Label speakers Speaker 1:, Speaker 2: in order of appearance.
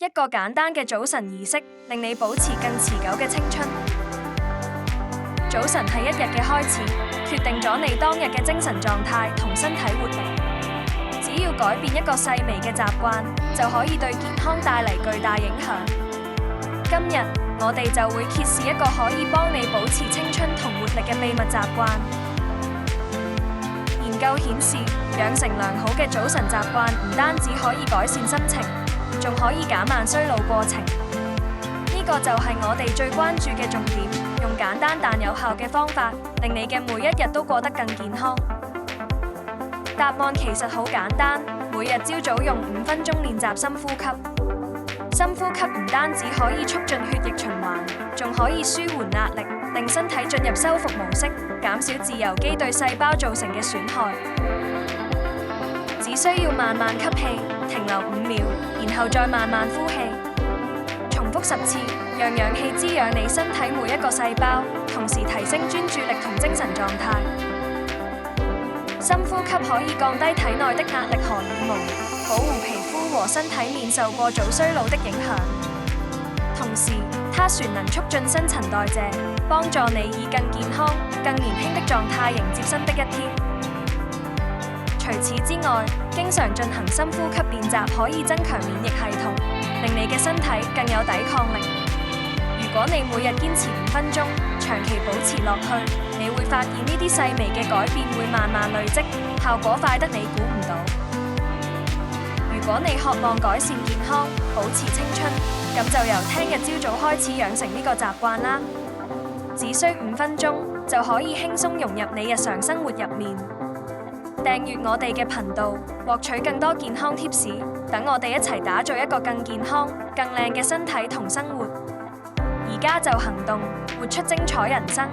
Speaker 1: 一個簡單嘅早晨儀式，令你保持更持久嘅青春。早晨係一日嘅開始，決定咗你當日嘅精神狀態同身體活力。只要改變一個細微嘅習慣，就可以對健康帶嚟巨大影響。今日我哋就會揭示一個可以幫你保持青春同活力嘅秘密習慣。研究顯示，養成良好嘅早晨習慣唔單止可以改善心情，仲可以減慢衰老過程。呢個就係我哋最關注嘅重點，用簡單但有效嘅方法，令你嘅每一日都過得更健康。答案其實好簡單，每日朝早用5分鐘練習深呼吸。深呼吸唔單止可以促進血液循環，仲可以舒緩壓力，令身體進入修復模式，減少自由基對細胞造成嘅損害。只需要慢慢吸氣，停留5秒，然後再慢慢呼氣，重複10次，讓氧氣滋養你身體每一個細胞，同時提升專注力同精神狀態。深呼吸可以降低體內的壓力荷爾蒙，保護皮膚和身體免受過早衰老的影響。同時，它旋能促進新陳代謝，幫助你以更健康、更年輕的狀態迎接新的一天。除此之外，經常進行深呼吸練習可以增強免疫系統，令你嘅身體更有抵抗力。如果你每日堅持5分鐘，長期保持落去，你會發現呢啲細微嘅改變會慢慢累積，效果快得你估唔到。如果你渴望改善健康、保持青春，咁就由聽日朝早開始養成呢個習慣啦。只需5分鐘就可以輕鬆融入你日常生活入面。訂閱我哋嘅頻道，獲取更多健康貼士，等我哋一齊打造一個更健康、更靚嘅身體同生活。而家就行動，活出精彩人生。